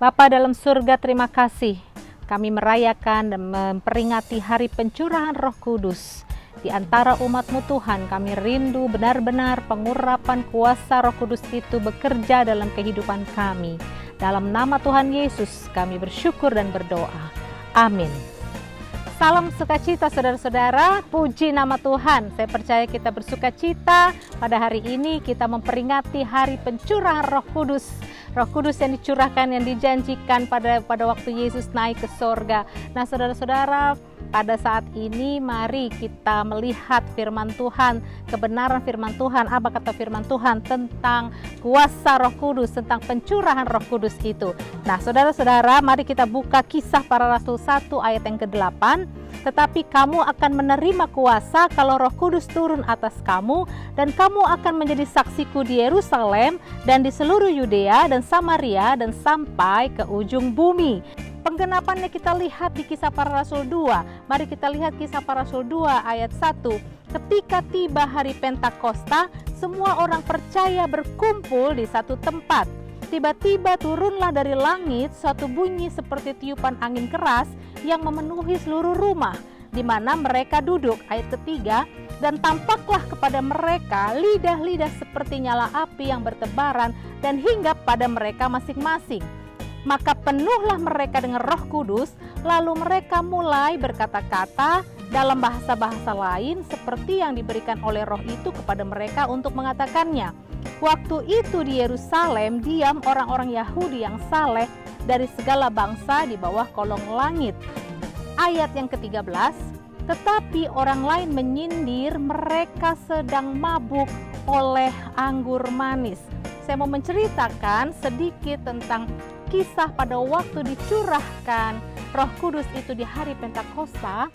Bapa dalam surga, terima kasih. Kami merayakan dan memperingati hari pencurahan Roh Kudus. Di antara umat-Mu Tuhan, kami rindu benar-benar pengurapan kuasa Roh Kudus itu bekerja dalam kehidupan kami. Dalam nama Tuhan Yesus, kami bersyukur dan berdoa. Amin. Salam sukacita saudara-saudara, puji nama Tuhan. Saya percaya kita bersukacita pada hari ini. Kita memperingati hari pencurahan Roh Kudus. Roh Kudus yang dicurahkan, yang dijanjikan pada waktu Yesus naik ke sorga. Nah saudara-saudara, pada saat ini mari kita melihat firman Tuhan, kebenaran firman Tuhan. Apa kata firman Tuhan tentang kuasa Roh Kudus, tentang pencurahan Roh Kudus itu. Nah saudara-saudara, mari kita buka Kisah Para Rasul 1 ayat yang ke-8. Tetapi kamu akan menerima kuasa kalau Roh Kudus turun atas kamu, dan kamu akan menjadi saksiku di Yerusalem dan di seluruh Yudea dan Samaria dan sampai ke ujung bumi. Penggenapannya kita lihat di Kisah Para Rasul 2. Mari kita lihat Kisah Para Rasul 2 ayat 1. Ketika tiba hari Pentakosta, semua orang percaya berkumpul di satu tempat. Tiba-tiba turunlah dari langit suatu bunyi seperti tiupan angin keras yang memenuhi seluruh rumah di mana mereka duduk. Ayat ketiga, dan tampaklah kepada mereka lidah-lidah seperti nyala api yang bertebaran dan hinggap pada mereka masing-masing. Maka penuhlah mereka dengan Roh Kudus, lalu mereka mulai berkata-kata dalam bahasa-bahasa lain seperti yang diberikan oleh Roh itu kepada mereka untuk mengatakannya. Waktu itu di Yerusalem diam orang-orang Yahudi yang saleh dari segala bangsa di bawah kolong langit. Ayat yang ke-13, tetapi orang lain menyindir mereka sedang mabuk oleh anggur manis. Saya mau menceritakan sedikit tentang kisah pada waktu dicurahkan Roh Kudus itu di hari Pentakosta,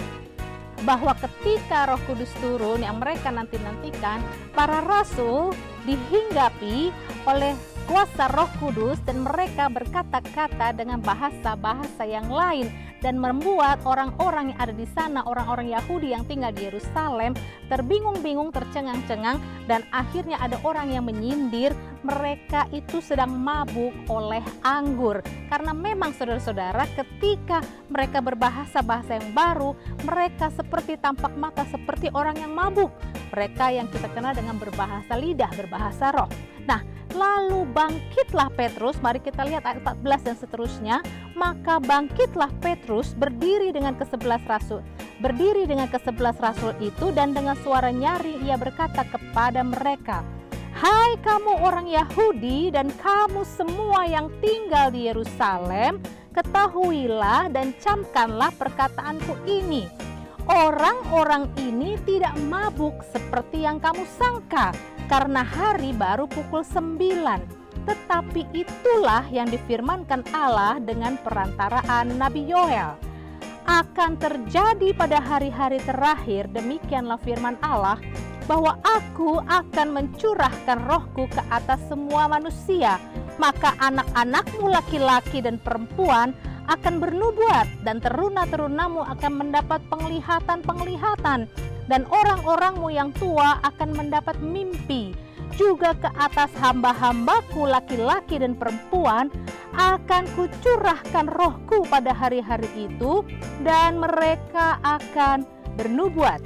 bahwa ketika Roh Kudus turun yang mereka nanti-nantikan, para rasul dihinggapi oleh kuasa Roh Kudus dan mereka berkata-kata dengan bahasa-bahasa yang lain dan membuat orang-orang yang ada di sana, orang-orang Yahudi yang tinggal di Yerusalem terbingung-bingung, tercengang-cengang, dan akhirnya ada orang yang menyindir mereka itu sedang mabuk oleh anggur. Karena memang saudara-saudara, ketika mereka berbahasa-bahasa yang baru, mereka seperti tampak mata seperti orang yang mabuk. Mereka yang kita kenal dengan berbahasa lidah, berbahasa roh. Nah, lalu bangkitlah Petrus, mari kita lihat ayat 14 dan seterusnya. Maka bangkitlah Petrus berdiri dengan ke-11 rasul. Berdiri dengan ke-11 rasul itu dan dengan suara nyaring ia berkata kepada mereka, hai kamu orang Yahudi dan kamu semua yang tinggal di Yerusalem, ketahuilah dan camkanlah perkataanku ini. Orang-orang ini tidak mabuk seperti yang kamu sangka, karena hari baru pukul 9. Tetapi itulah yang difirmankan Allah dengan perantaraan Nabi Yoel. Akan terjadi pada hari-hari terakhir, demikianlah firman Allah, bahwa aku akan mencurahkan rohku ke atas semua manusia. Maka anak-anakmu laki-laki dan perempuan akan bernubuat, dan teruna-terunamu akan mendapat penglihatan-penglihatan, dan orang-orangmu yang tua akan mendapat mimpi. Juga ke atas hamba-hambaku laki-laki dan perempuan akan kucurahkan rohku pada hari-hari itu, dan mereka akan bernubuat.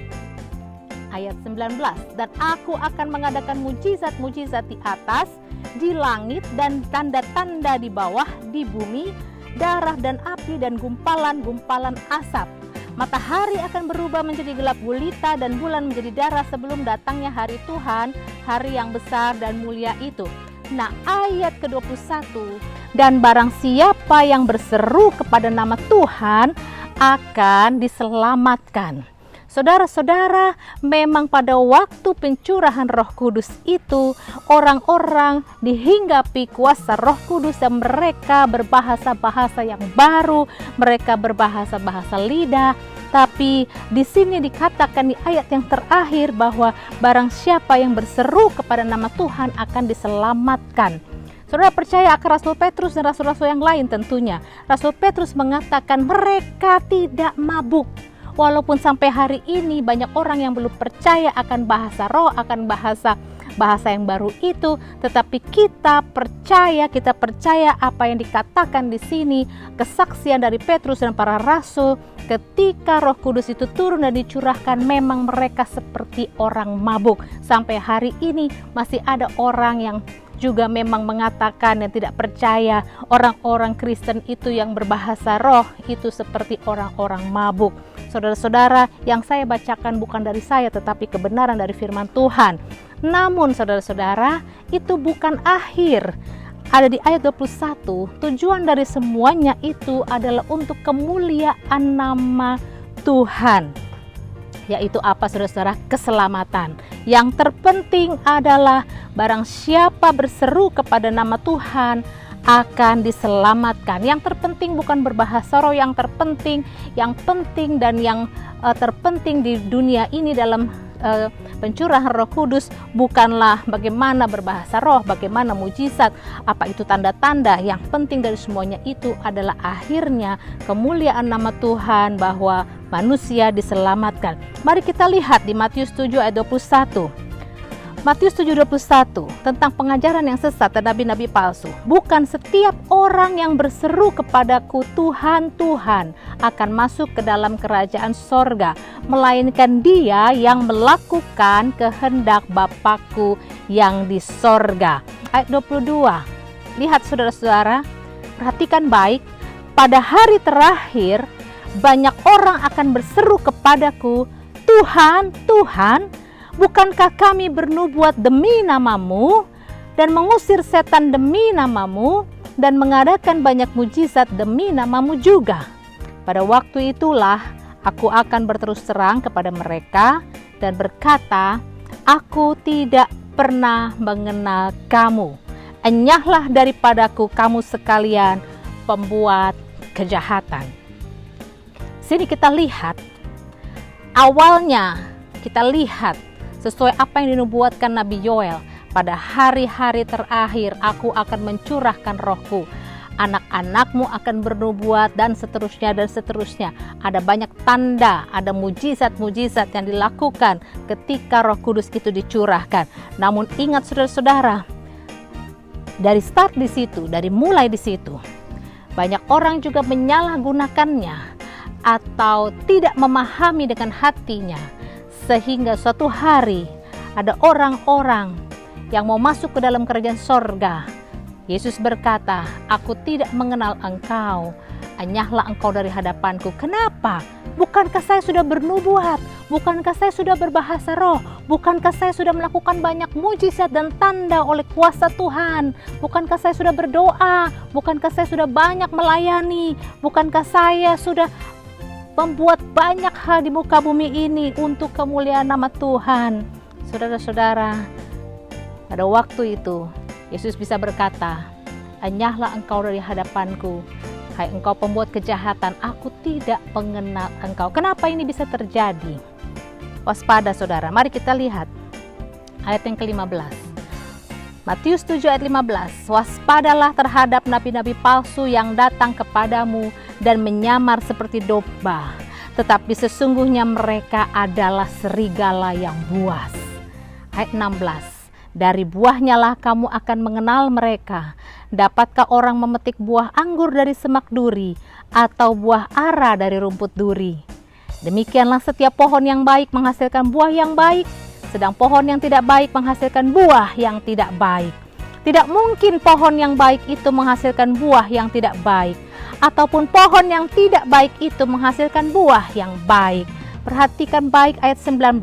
Ayat 19, dan aku akan mengadakan mujizat-mujizat di atas, di langit, dan tanda-tanda di bawah, di bumi, darah dan api dan gumpalan-gumpalan asap. Matahari akan berubah menjadi gelap gulita dan bulan menjadi darah sebelum datangnya hari Tuhan, hari yang besar dan mulia itu. Nah, ayat ke-21, dan barang siapa yang berseru kepada nama Tuhan akan diselamatkan. Saudara-saudara, memang pada waktu pencurahan Roh Kudus itu, orang-orang dihinggapi kuasa Roh Kudus dan mereka berbahasa-bahasa yang baru, mereka berbahasa-bahasa lidah. Tapi di sini dikatakan di ayat yang terakhir bahwa barang siapa yang berseru kepada nama Tuhan akan diselamatkan. Saudara percaya akan Rasul Petrus dan rasul-rasul yang lain tentunya. Rasul Petrus mengatakan mereka tidak mabuk. Walaupun sampai hari ini banyak orang yang belum percaya akan bahasa roh, akan bahasa bahasa yang baru itu, tetapi kita percaya apa yang dikatakan di sini, kesaksian dari Petrus dan para rasul. Ketika Roh Kudus itu turun dan dicurahkan, memang mereka seperti orang mabuk. Sampai hari ini masih ada orang yang juga memang mengatakan dan tidak percaya orang-orang Kristen itu yang berbahasa roh itu seperti orang-orang mabuk. Saudara-saudara, yang saya bacakan bukan dari saya tetapi kebenaran dari firman Tuhan. Namun saudara-saudara, itu bukan akhir. Ada di ayat 21, tujuan dari semuanya itu adalah untuk kemuliaan nama Tuhan. Yaitu apa saudara-saudara? Keselamatan. Yang terpenting adalah barang siapa berseru kepada nama Tuhan akan diselamatkan. Yang terpenting bukan berbahasa roh, yang terpenting dan yang terpenting di dunia ini dalam pencurahan Roh Kudus bukanlah bagaimana berbahasa roh, bagaimana mujizat, apa itu tanda-tanda. Yang penting dari semuanya itu adalah akhirnya kemuliaan nama Tuhan, bahwa manusia diselamatkan. Mari kita lihat di Matius 7 ayat 21. Matius 7:21 tentang pengajaran yang sesat dan nabi-nabi palsu. Bukan setiap orang yang berseru kepadaku Tuhan, Tuhan akan masuk ke dalam kerajaan sorga, melainkan dia yang melakukan kehendak Bapakku yang di sorga. Ayat 22. Lihat saudara-saudara, perhatikan baik. Pada hari terakhir banyak orang akan berseru kepadaku, Tuhan, Tuhan, bukankah kami bernubuat demi namamu dan mengusir setan demi namamu dan mengadakan banyak mujizat demi namamu juga? Pada waktu itulah aku akan berterus terang kepada mereka dan berkata, aku tidak pernah mengenal kamu. Enyahlah daripadaku kamu sekalian pembuat kejahatan. Sini kita lihat, awalnya kita lihat sesuai apa yang dinubuatkan Nabi Yoel, pada hari-hari terakhir aku akan mencurahkan rohku, anak-anakmu akan bernubuat dan seterusnya dan seterusnya. Ada banyak tanda, ada mujizat-mujizat yang dilakukan ketika Roh Kudus itu dicurahkan. Namun ingat saudara-saudara, dari start di situ, dari mulai di situ, banyak orang juga menyalahgunakannya atau tidak memahami dengan hatinya, sehingga suatu hari ada orang-orang yang mau masuk ke dalam kerajaan sorga. Yesus berkata, aku tidak mengenal engkau, enyahlah engkau dari hadapanku. Kenapa? Bukankah saya sudah bernubuat? Bukankah saya sudah berbahasa roh? Bukankah saya sudah melakukan banyak mujizat dan tanda oleh kuasa Tuhan? Bukankah saya sudah berdoa? Bukankah saya sudah banyak melayani? Bukankah saya sudah membuat banyak hal di muka bumi ini untuk kemuliaan nama Tuhan? Saudara-saudara, pada waktu itu Yesus bisa berkata, enyahlah engkau dari hadapanku, hai engkau pembuat kejahatan, aku tidak mengenal engkau. Kenapa ini bisa terjadi? Waspada saudara, mari kita lihat ayat yang ke-15. Matius 7 ayat 15, waspadalah terhadap nabi-nabi palsu yang datang kepadamu dan menyamar seperti domba, tetapi sesungguhnya mereka adalah serigala yang buas. Ayat 16, dari buahnya lah kamu akan mengenal mereka. Dapatkah orang memetik buah anggur dari semak duri atau buah ara dari rumput duri? Demikianlah setiap pohon yang baik menghasilkan buah yang baik, sedang pohon yang tidak baik menghasilkan buah yang tidak baik. Tidak mungkin pohon yang baik itu menghasilkan buah yang tidak baik, ataupun pohon yang tidak baik itu menghasilkan buah yang baik. Perhatikan baik ayat 19.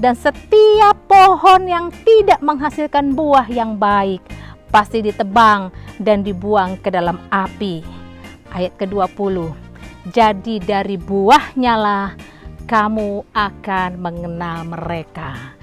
Dan setiap pohon yang tidak menghasilkan buah yang baik pasti ditebang dan dibuang ke dalam api. Ayat ke-20. Jadi dari buahnya lah kamu akan mengenal mereka.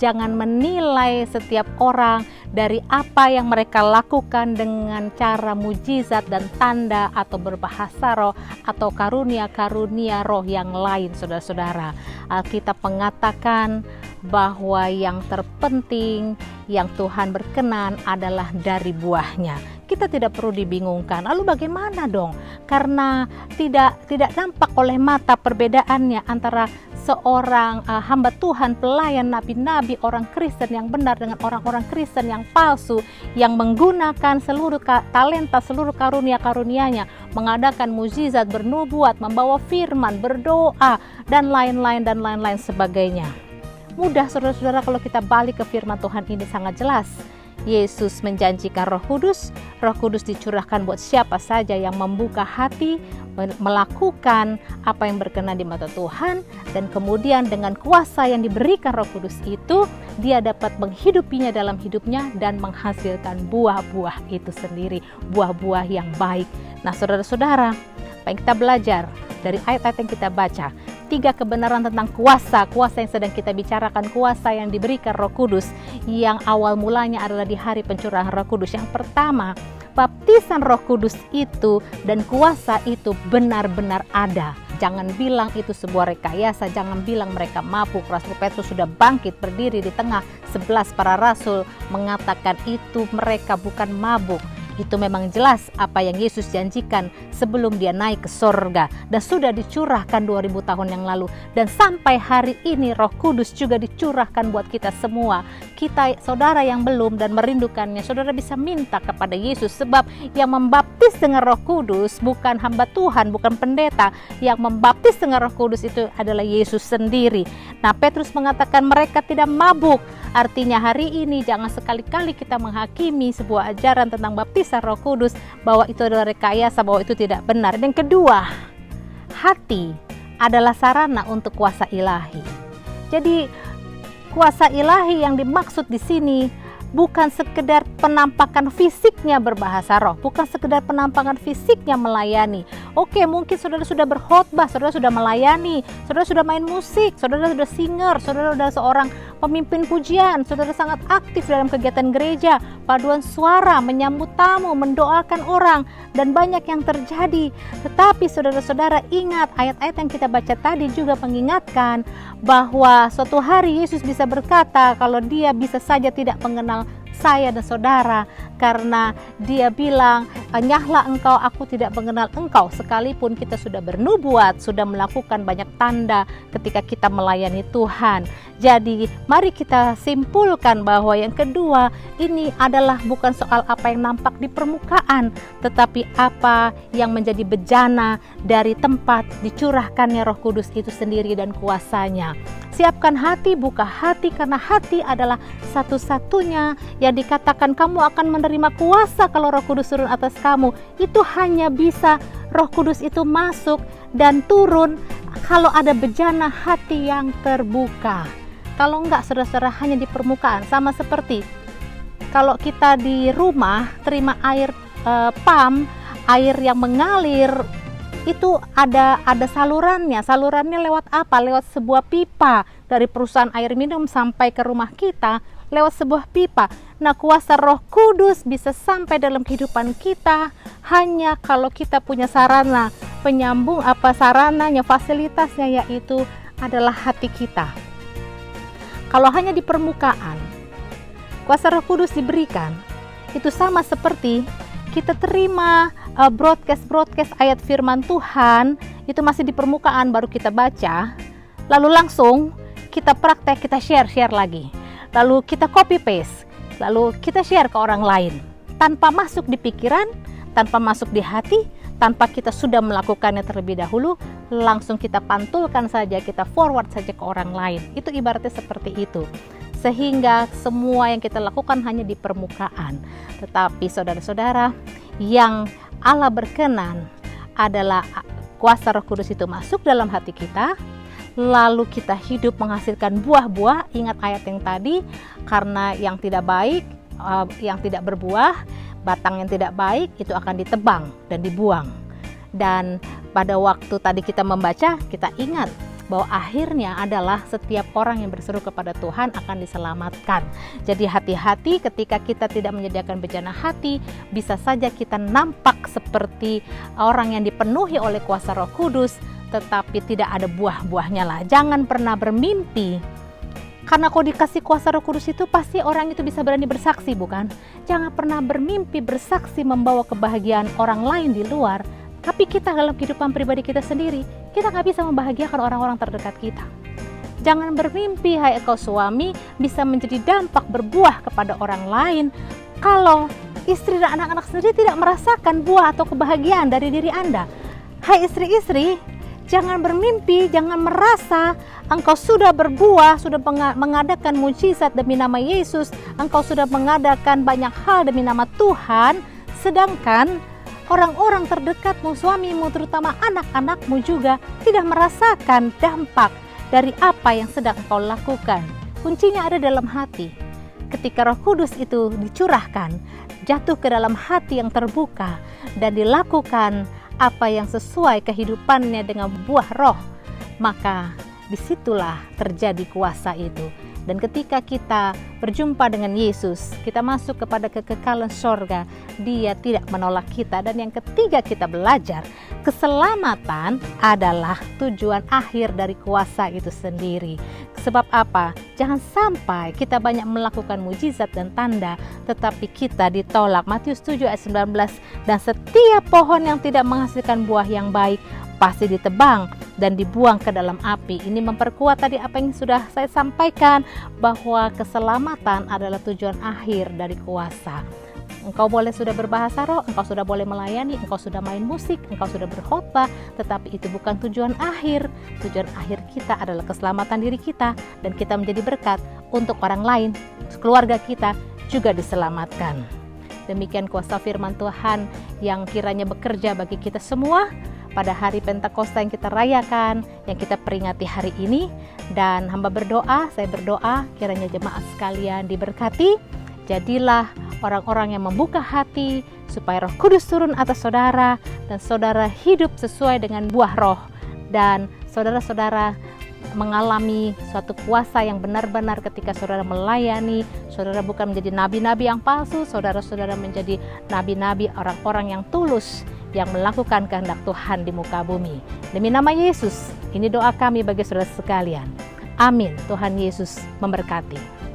Jangan menilai setiap orang dari apa yang mereka lakukan dengan cara mujizat dan tanda atau berbahasa roh atau karunia-karunia roh yang lain, saudara-saudara. Alkitab mengatakan bahwa yang terpenting yang Tuhan berkenan adalah dari buahnya. Kita tidak perlu dibingungkan. Lalu bagaimana dong? Karena tidak nampak oleh mata perbedaannya antara seorang hamba Tuhan, pelayan, nabi-nabi, orang Kristen yang benar dengan orang-orang Kristen yang palsu, yang menggunakan seluruh talenta, seluruh karunia-karunianya, mengadakan mukjizat, bernubuat, membawa firman, berdoa, dan lain-lain sebagainya. Mudah saudara-saudara kalau kita balik ke firman Tuhan ini sangat jelas. Yesus menjanjikan Roh Kudus. Roh Kudus dicurahkan buat siapa saja yang membuka hati, melakukan apa yang berkenan di mata Tuhan, dan kemudian dengan kuasa yang diberikan Roh Kudus itu, dia dapat menghidupinya dalam hidupnya dan menghasilkan buah-buah itu sendiri, buah-buah yang baik. Nah, saudara-saudara, apa yang kita belajar dari ayat-ayat yang kita baca? 3 kebenaran tentang kuasa yang sedang kita bicarakan, kuasa yang diberikan Roh Kudus, yang awal mulanya adalah di hari pencurahan Roh Kudus. Yang pertama, baptisan Roh Kudus itu dan kuasa itu benar-benar ada. Jangan bilang itu sebuah rekayasa, jangan bilang mereka mabuk. Rasul Petrus sudah bangkit berdiri di tengah 11 para rasul mengatakan itu mereka bukan mabuk. Itu memang jelas apa yang Yesus janjikan sebelum dia naik ke sorga, dan sudah dicurahkan 2000 tahun yang lalu, dan sampai hari ini Roh Kudus juga dicurahkan buat kita semua. Kita, saudara yang belum dan merindukannya, saudara bisa minta kepada Yesus, sebab yang membaptis dengan Roh Kudus bukan hamba Tuhan, bukan pendeta. Yang membaptis dengan Roh Kudus itu adalah Yesus sendiri. Nah, Petrus mengatakan mereka tidak mabuk. Artinya hari ini jangan sekali-kali kita menghakimi sebuah ajaran tentang baptisan Roh Kudus bahwa itu adalah rekayasa, bahwa itu tidak benar. Dan kedua, hati adalah sarana untuk kuasa ilahi. Jadi kuasa ilahi yang dimaksud di sini bukan sekedar penampakan fisiknya berbahasa roh, bukan sekedar penampakan fisiknya melayani. Oke, mungkin saudara sudah berkhotbah, saudara sudah melayani, saudara sudah main musik, saudara sudah singer, saudara sudah seorang pemimpin pujian, saudara sangat aktif dalam kegiatan gereja, paduan suara, menyambut tamu, mendoakan orang, dan banyak yang terjadi. Tetapi saudara-saudara ingat, ayat-ayat yang kita baca tadi juga mengingatkan bahwa suatu hari Yesus bisa berkata kalau dia bisa saja tidak mengenal saya dan saudara, karena dia bilang, "Nyahlah engkau, aku tidak mengenal engkau." Sekalipun kita sudah bernubuat, sudah melakukan banyak tanda ketika kita melayani Tuhan. Jadi mari kita simpulkan bahwa yang kedua ini adalah bukan soal apa yang nampak di permukaan, tetapi apa yang menjadi bejana dari tempat dicurahkannya Roh Kudus itu sendiri dan kuasanya. Siapkan hati, buka hati, karena hati adalah satu-satunya yang dikatakan kamu akan menerima kuasa kalau Roh Kudus turun atas kamu. Itu hanya bisa Roh Kudus itu masuk dan turun kalau ada bejana hati yang terbuka. Kalau enggak, saudara-saudara, hanya di permukaan. Sama seperti kalau kita di rumah terima air pam, air yang mengalir, itu ada salurannya. Salurannya lewat apa? Lewat sebuah pipa. Dari perusahaan air minum sampai ke rumah kita lewat sebuah pipa. Nah, kuasa Roh Kudus bisa sampai dalam kehidupan kita hanya kalau kita punya sarana penyambung, sarananya, fasilitasnya, yaitu adalah hati kita. Kalau hanya di permukaan, kuasa Roh Kudus diberikan, itu sama seperti kita terima broadcast ayat firman Tuhan, itu masih di permukaan, baru kita baca, lalu langsung kita praktek, kita share lagi, lalu kita copy paste, lalu kita share ke orang lain, tanpa masuk di pikiran, tanpa masuk di hati, tanpa kita sudah melakukannya terlebih dahulu, langsung kita pantulkan saja, kita forward saja ke orang lain. Itu ibaratnya seperti itu. Sehingga semua yang kita lakukan hanya di permukaan. Tetapi saudara-saudara, yang Allah berkenan adalah kuasa Roh Kudus itu masuk dalam hati kita, lalu kita hidup menghasilkan buah-buah. Ingat ayat yang tadi, karena yang tidak baik, yang tidak berbuah, batang yang tidak baik itu akan ditebang dan dibuang. Dan pada waktu tadi kita membaca, kita ingat bahwa akhirnya adalah setiap orang yang berseru kepada Tuhan akan diselamatkan. Jadi hati-hati ketika kita tidak menyediakan bejana hati, bisa saja kita nampak seperti orang yang dipenuhi oleh kuasa Roh Kudus, tetapi tidak ada buah-buahnya lah. Jangan pernah bermimpi, karena kalau dikasih kuasa Roh Kudus itu pasti orang itu bisa berani bersaksi, bukan? Jangan pernah bermimpi bersaksi membawa kebahagiaan orang lain di luar, tapi kita dalam kehidupan pribadi kita sendiri, kita nggak bisa membahagiakan orang-orang terdekat kita. Jangan bermimpi, hai engkau suami, bisa menjadi dampak berbuah kepada orang lain kalau istri dan anak-anak sendiri tidak merasakan buah atau kebahagiaan dari diri Anda. Hai istri-istri, jangan bermimpi, jangan merasa engkau sudah berbuah, sudah mengadakan mujizat demi nama Yesus, engkau sudah mengadakan banyak hal demi nama Tuhan, sedangkan orang-orang terdekatmu, suamimu, terutama anak-anakmu juga tidak merasakan dampak dari apa yang sedang engkau lakukan. Kuncinya ada dalam hati. Ketika Roh Kudus itu dicurahkan, jatuh ke dalam hati yang terbuka dan dilakukan apa yang sesuai kehidupannya dengan buah roh, maka disitulah terjadi kuasa itu. Dan ketika kita berjumpa dengan Yesus, kita masuk kepada kekekalan sorga, Dia tidak menolak kita. Dan yang ketiga kita belajar, keselamatan adalah tujuan akhir dari kuasa itu sendiri. Sebab apa? Jangan sampai kita banyak melakukan mujizat dan tanda, tetapi kita ditolak. Matius 7 ayat 19, dan setiap pohon yang tidak menghasilkan buah yang baik, pasti ditebang dan dibuang ke dalam api. Ini memperkuat tadi apa yang sudah saya sampaikan, bahwa keselamatan adalah tujuan akhir dari kuasa. Engkau boleh sudah berbahasa roh, engkau sudah boleh melayani, engkau sudah main musik, engkau sudah berkhotbah, tetapi itu bukan tujuan akhir. Tujuan akhir kita adalah keselamatan diri kita, dan kita menjadi berkat untuk orang lain, keluarga kita juga diselamatkan. Demikian kuasa firman Tuhan yang kiranya bekerja bagi kita semua pada hari Pentakosta yang kita rayakan, yang kita peringati hari ini. Dan hamba berdoa, saya berdoa kiranya jemaat sekalian diberkati. Jadilah orang-orang yang membuka hati supaya Roh Kudus turun atas saudara, dan saudara hidup sesuai dengan buah roh, dan saudara-saudara mengalami suatu kuasa yang benar-benar ketika saudara melayani. Saudara bukan menjadi nabi-nabi yang palsu, saudara-saudara menjadi nabi-nabi, orang-orang yang tulus, yang melakukan kehendak Tuhan di muka bumi. Demi nama Yesus, ini doa kami bagi saudara sekalian. Amin. Tuhan Yesus memberkati.